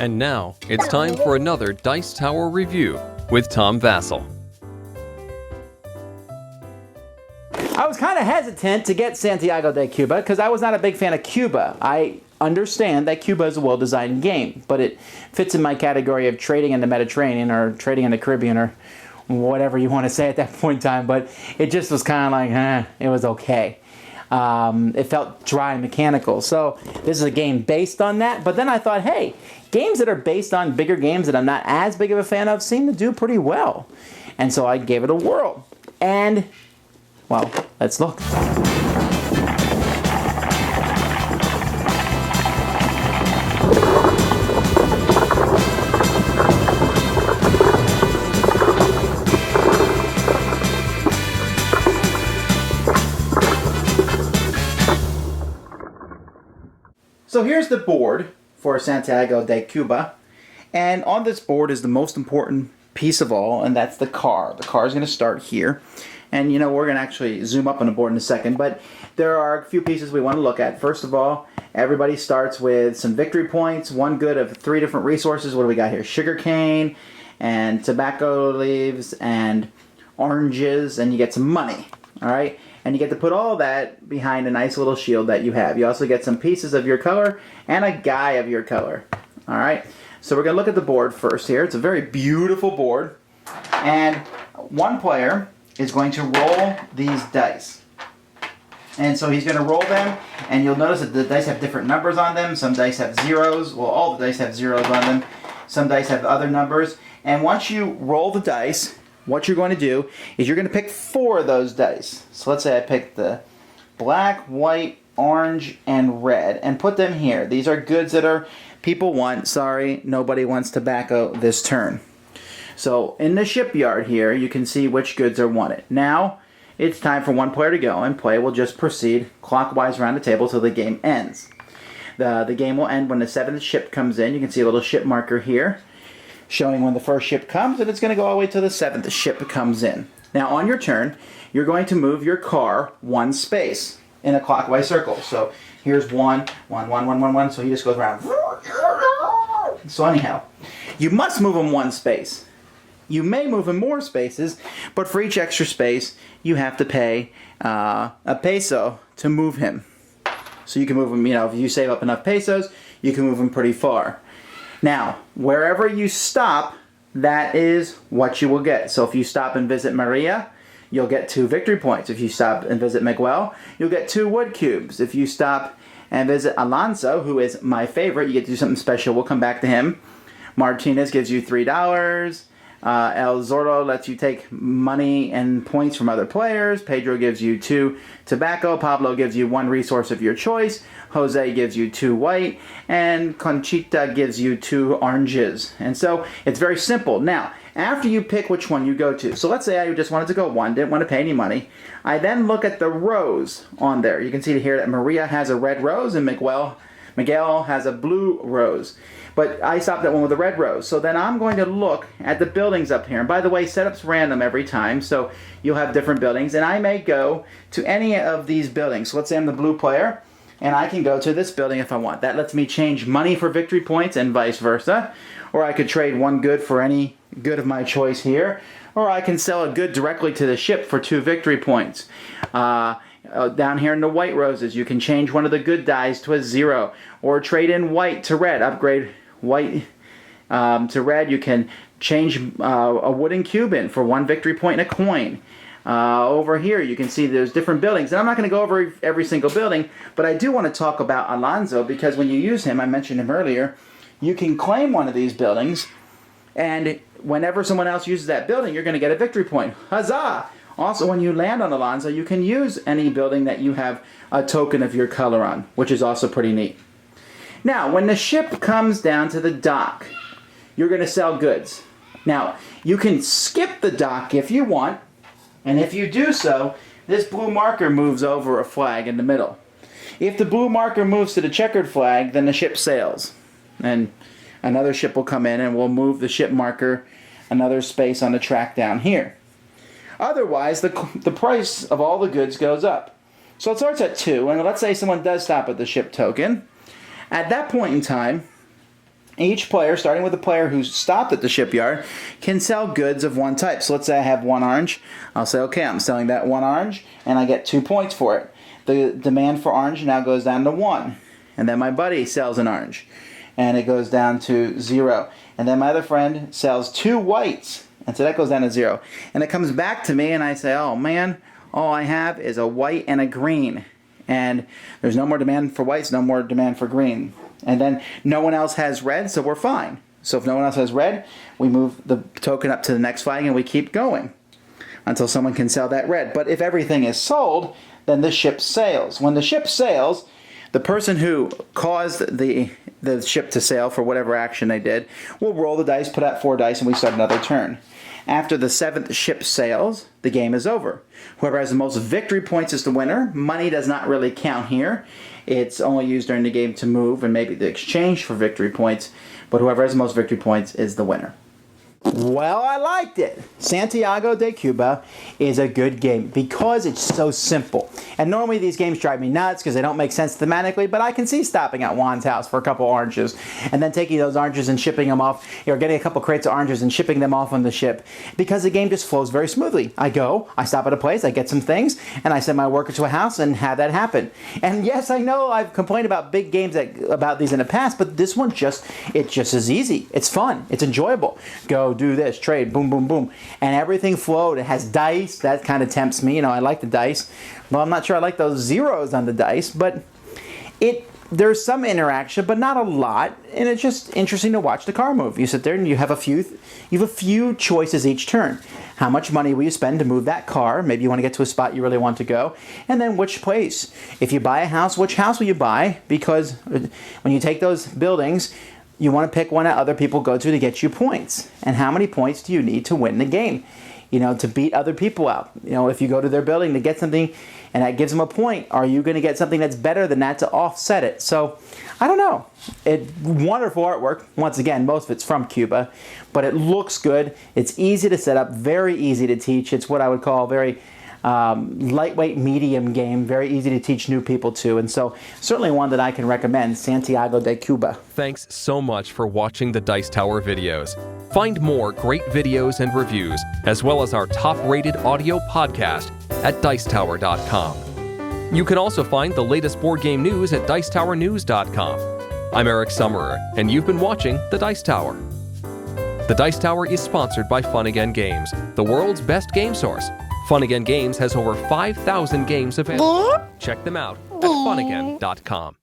And now, it's time for another Dice Tower review with Tom Vasel. I was kind of hesitant to get Santiago de Cuba because I was not a big fan of Cuba. I understand that Cuba is a well-designed game, but it fits in my category of trading in the Mediterranean or trading in the Caribbean or whatever you want to say at that point in time, but it just was kind of like, it was okay. It felt dry and mechanical. So this is a game based on that, but then I thought, hey, games that are based on bigger games that I'm not as big of a fan of seem to do pretty well. And so I gave it a whirl. And, well, let's look. So here's the board for Santiago de Cuba, and on this board is the most important piece of all, and that's the car. The car is going to start here, and we're going to actually zoom up on the board in a second, but there are a few pieces we want to look at. First of all, everybody starts with some victory points, one good of 3 different resources. What do we got here? Sugarcane, and tobacco leaves, and oranges, and you get some money, all right? And you get to put all that behind a nice little shield that you have. You also get some pieces of your color and a guy of your color. All right, so we're going to look at the board first here. It's a very beautiful board. And one player is going to roll these dice. And so he's going to roll them, and you'll notice that the dice have different numbers on them. Some dice have zeros. Well, all the dice have zeros on them. Some dice have other numbers. And once you roll the dice, what you're going to do is you're going to pick 4 of those dice. So let's say I picked the black, white, orange, and red and put them here. These are goods that are people want. Sorry, nobody wants tobacco this turn. So in the shipyard here, you can see which goods are wanted. Now it's time for one player to go, and play will just proceed clockwise around the table till the game ends. The game will end when the 7th ship comes in. You can see a little ship marker here, showing when the first ship comes, and it's going to go all the way till the 7th ship comes in. Now on your turn, you're going to move your car 1 space in a clockwise circle. So here's 1, 1, 1, 1, 1, 1, so he just goes around. So anyhow, you must move him 1 space. You may move him more spaces, but for each extra space, you have to pay a peso to move him. So you can move him, if you save up enough pesos, you can move him pretty far. Now, wherever you stop, that is what you will get. So if you stop and visit Maria, you'll get 2 victory points. If you stop and visit Miguel, you'll get 2 wood cubes. If you stop and visit Alonso, who is my favorite, you get to do something special. We'll come back to him. Martinez gives you $3. El Zorro lets you take money and points from other players. Pedro gives you 2 tobacco. Pablo gives you 1 resource of your choice. Jose gives you 2 white. And Conchita gives you 2 oranges. And so it's very simple. Now, after you pick which one you go to, so let's say I just wanted to go 1, didn't want to pay any money. I then look at the rows on there. You can see here that Maria has a red rose and Miguel has a blue rose. But I stopped at one with a red rose. So then I'm going to look at the buildings up here. And by the way, setup's random every time, so you'll have different buildings. And I may go to any of these buildings. So let's say I'm the blue player, and I can go to this building if I want. That lets me change money for victory points and vice versa. Or I could trade 1 good for any good of my choice here. Or I can sell a good directly to the ship for 2 victory points. Down here in the white roses, you can change one of the good dies to a 0. Or trade in white to red. Upgrade white to red. You can change a wooden cube in for 1 victory point and a coin. Over here you can see there's different buildings, and I'm not going to go over every single building, but I do want to talk about Alonso, because when you use him, I mentioned him earlier, you can claim one of these buildings, and whenever someone else uses that building, you're going to get a victory point. Huzzah! Also, when you land on Alonso, you can use any building that you have a token of your color on, which is also pretty neat. Now, when the ship comes down to the dock, you're going to sell goods. Now, you can skip the dock if you want, and if you do so, this blue marker moves over a flag in the middle. If the blue marker moves to the checkered flag, then the ship sails. And another ship will come in and we'll move the ship marker another space on the track down here. Otherwise, the price of all the goods goes up. So it starts at 2, and let's say someone does stop at the ship token. At that point in time, Each player, starting with the player who stopped at the shipyard, can sell goods of one type. So let's say I have one orange. I'll say, okay, I'm selling that one orange, and I get 2 points for it. The demand for orange now goes down to 1. And then my buddy sells an orange, and it goes down to 0. And then my other friend sells 2 whites, and so that goes down to 0. And it comes back to me, and I say, oh man, all I have is a white and a green. And there's no more demand for whites, no more demand for green. And then no one else has red, so we're fine. So if no one else has red, we move the token up to the next flag and we keep going until someone can sell that red. But if everything is sold, then the ship sails. When the ship sails, the person who caused the ship to sail for whatever action they did will roll the dice, put out 4 dice, and we start another turn. After the 7th ship sails, the game is over. Whoever has the most victory points is the winner. Money does not really count here. It's only used during the game to move and maybe the exchange for victory points, but whoever has the most victory points is the winner. Well, I liked it. Santiago de Cuba is a good game because it's so simple. And normally these games drive me nuts because they don't make sense thematically, but I can see stopping at Juan's house for a couple oranges and then taking those oranges and shipping them off, or getting a couple crates of oranges and shipping them off on the ship, because the game just flows very smoothly. I stop at a place, I get some things, and I send my worker to a house and have that happen. And yes, I know I've complained about big games about these in the past, but this one just is easy. It's fun. It's enjoyable. Go do this, trade, boom, boom, boom. And everything flowed. It has dice. That kind of tempts me. I like the dice. Well, I'm not sure I like those zeros on the dice, but there's some interaction, but not a lot. And it's just interesting to watch the car move. You sit there and you have a few choices each turn. How much money will you spend to move that car? Maybe you want to get to a spot you really want to go. And then which place? If you buy a house, which house will you buy? Because when you take those buildings, you want to pick one that other people go to get you points. And how many points do you need to win the game? To beat other people out. If you go to their building to get something and that gives them a point, are you going to get something that's better than that to offset it? So, I don't know. Wonderful artwork. Once again, most of it's from Cuba, but it looks good. It's easy to set up, very easy to teach. It's what I would call a very lightweight medium game, very easy to teach new people to, and so certainly one that I can recommend, Santiago de Cuba. Thanks so much for watching the Dice Tower videos. Find more great videos and reviews, as well as our top-rated audio podcast at Dicetower.com. You can also find the latest board game news at Dicetowernews.com. I'm Eric Summerer, and you've been watching The Dice Tower. The Dice Tower is sponsored by Fun Again Games, the world's best game source. Fun Again Games has over 5,000 games available. Check them out at funagain.com.